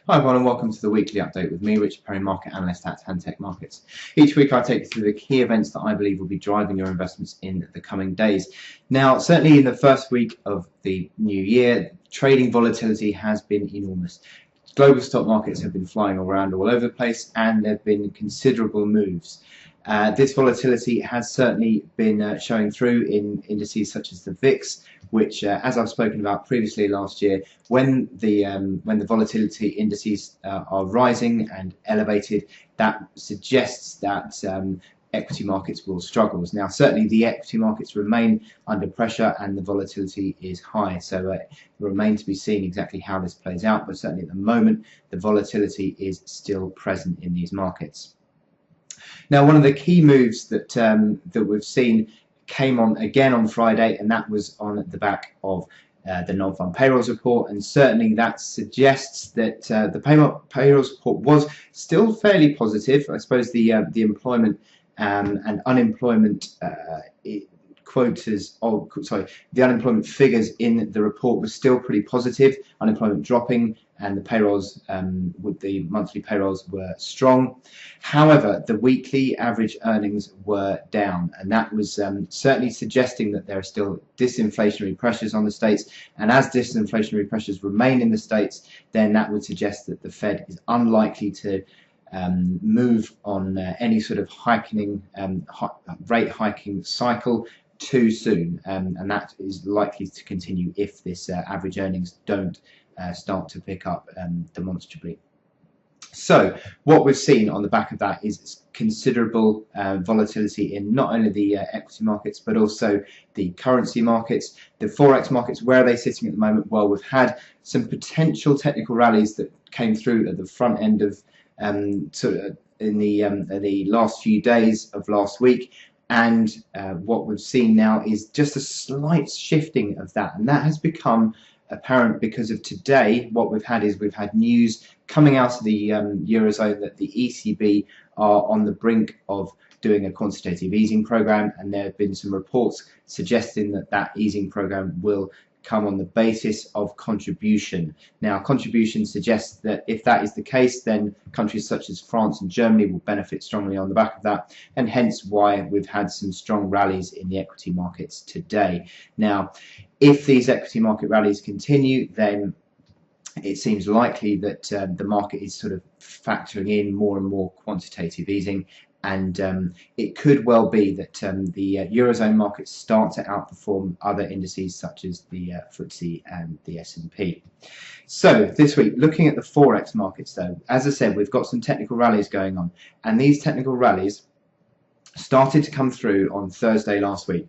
Hi everyone and welcome to the weekly update with me, Richard Perry, market analyst at Tech Markets. Each week I take you through the key events that I believe will be driving your investments in the coming days. Now, certainly in the first week of the new year, trading volatility has been enormous. Global stock markets have been flying around all over the place and there have been considerable moves. This volatility has certainly been showing through in indices such as the VIX, which, as I've spoken about previously last year, when the volatility indices are rising and elevated, that suggests that equity markets will struggle. Now, certainly the equity markets remain under pressure and the volatility is high, so it remains to be seen exactly how this plays out, but certainly at the moment the volatility is still present in these markets. Now, one of the key moves that we've seen came on again on Friday, and that was on the back of the non-farm payrolls report, and certainly that suggests that the payrolls report was still fairly positive. I suppose the employment and unemployment the unemployment figures in the report were still pretty positive. Unemployment dropping, and the payrolls, with the monthly payrolls, were strong. However, the weekly average earnings were down, and that was certainly suggesting that there are still disinflationary pressures on the States. And as disinflationary pressures remain in the States, then that would suggest that the Fed is unlikely to move on any sort of rate hiking cycle too soon, and that is likely to continue if this average earnings don't start to pick up demonstrably. So what we've seen on the back of that is considerable volatility in not only the equity markets but also the currency markets. The forex markets, where are they sitting at the moment? Well, we've had some potential technical rallies that came through at the front end of in the last few days of last week. And what we've seen now is just a slight shifting of that, and that has become apparent because of today. What we've had news coming out of the Eurozone that the ECB are on the brink of doing a quantitative easing program, and there have been some reports suggesting that that easing program will come on the basis of contribution. Now, contribution suggests that if that is the case, then countries such as France and Germany will benefit strongly on the back of that, and hence why we've had some strong rallies in the equity markets today. Now, if these equity market rallies continue, then it seems likely that the market is sort of factoring in more and more quantitative easing, and it could well be that the Eurozone markets start to outperform other indices such as the FTSE and the S&P. So this week, looking at the forex markets though, as I said, we've got some technical rallies going on, and these technical rallies started to come through on Thursday last week.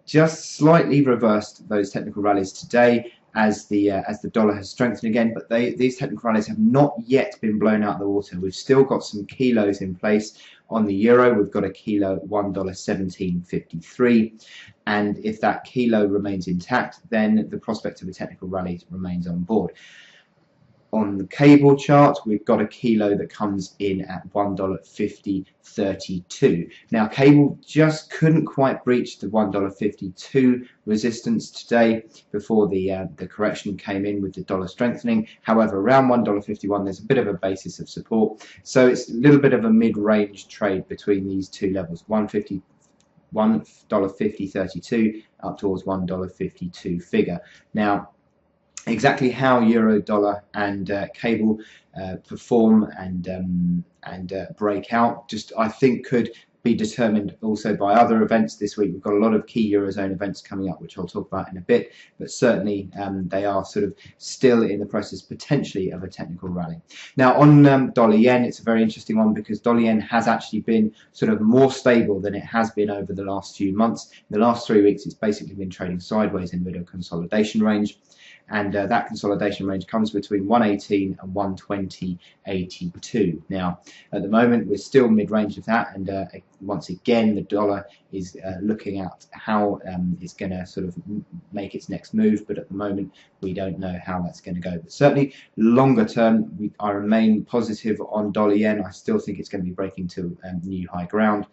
Just slightly reversed those technical rallies today as the dollar has strengthened again, but these technical rallies have not yet been blown out of the water. We've still got some kilos in place. On the euro, we've got a kilo at $1.1753, and if that kilo remains intact, then the prospect of a technical rally remains on board. On the cable chart, we've got a kilo that comes in at $1.5032. Now, cable just couldn't quite breach the $1.52 resistance today before the correction came in with the dollar strengthening. However, around $1.51, there's a bit of a basis of support, so it's a little bit of a mid-range trade between these two levels, $1.5032 up towards $1.52 figure. Now, exactly how euro, dollar, and cable perform and break out, just I think could be determined also by other events this week. We've got a lot of key Eurozone events coming up, which I'll talk about in a bit, but certainly they are sort of still in the process potentially of a technical rally. Now, on dollar yen, it's a very interesting one because dollar yen has actually been sort of more stable than it has been over the last few months. In the last 3 weeks, it's basically been trading sideways in a bit of a consolidation range. And that consolidation range comes between 118 and 120.82. Now, at the moment, we're still mid-range of that, and once again, the dollar is looking at how it's going to sort of make its next move, but at the moment, we don't know how that's going to go. But certainly, longer term, I remain positive on dollar yen. I still think it's going to be breaking to new high ground,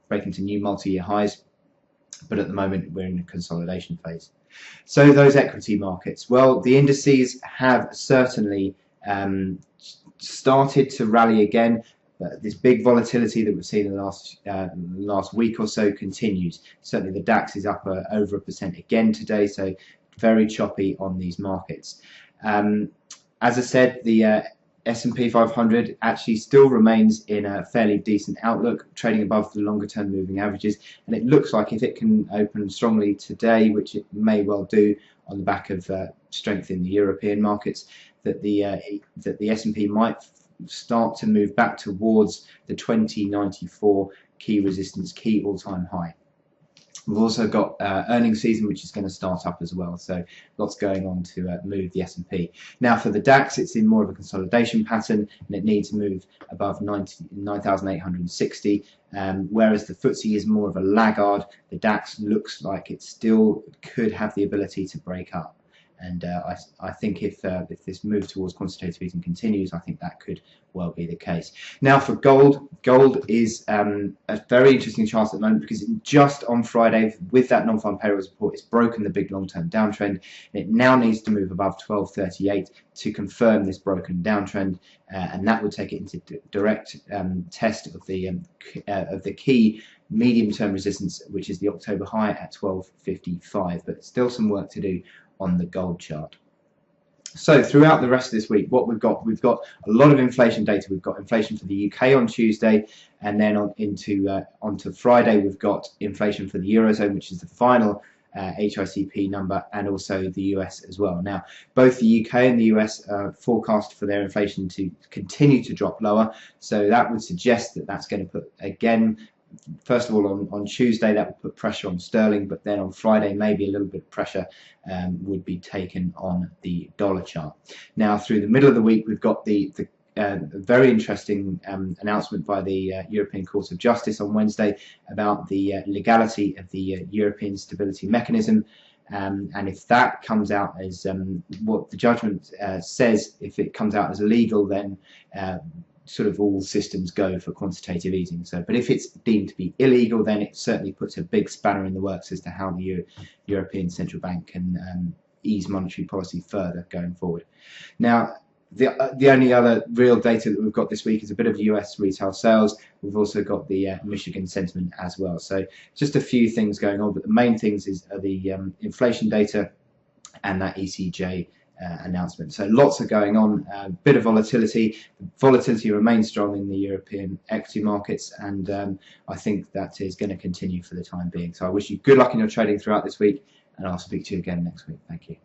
breaking to new multi-year highs. But at the moment we're in a consolidation phase. So those equity markets, well, the indices have certainly started to rally again. This big volatility that we've seen in the last week or so continues. Certainly the DAX is up over 1% again today, so very choppy on these markets. As I said, the S&P 500 actually still remains in a fairly decent outlook, trading above the longer term moving averages, and it looks like if it can open strongly today, which it may well do on the back of strength in the European markets, that the S&P might start to move back towards the 2094 key resistance, key all-time high. We've also got earnings season, which is going to start up as well, so lots going on to move the S&P. Now for the DAX, it's in more of a consolidation pattern, and it needs to move above 9,860, whereas the FTSE is more of a laggard. The DAX looks like it still could have the ability to break up. And I think if this move towards quantitative easing continues, I think that could well be the case. Now for gold, gold is a very interesting chart at the moment, because just on Friday, with that non-farm payrolls report, it's broken the big long-term downtrend, and it now needs to move above 1238 to confirm this broken downtrend, and that would take it into direct test of the key medium-term resistance, which is the October high at 1255. But still some work to do on the gold chart. So throughout the rest of this week, what we've got a lot of inflation data. We've got inflation for the UK on Tuesday, and then onto Friday we've got inflation for the Eurozone, which is the final HICP number, and also the US as well. Now both the UK and the US are forecast for their inflation to continue to drop lower, so that would suggest that that's going to put, again, first of all, on Tuesday, that would put pressure on sterling, but then on Friday, maybe a little bit of pressure would be taken on the dollar chart. Now, through the middle of the week, we've got the very interesting announcement by the European Court of Justice on Wednesday about the legality of the European Stability Mechanism. And if that comes out as what the judgment says, if it comes out as legal, then sort of all systems go for quantitative easing. So, but if it's deemed to be illegal, then it certainly puts a big spanner in the works as to how the European Central Bank can ease monetary policy further going forward. Now, the only other real data that we've got this week is a bit of US retail sales. We've also got the Michigan sentiment as well. So just a few things going on, but the main things are the inflation data and that ECJ announcement. So lots are going on, a bit of volatility. Volatility remains strong in the European equity markets, and I think that is going to continue for the time being. So I wish you good luck in your trading throughout this week, and I'll speak to you again next week. Thank you.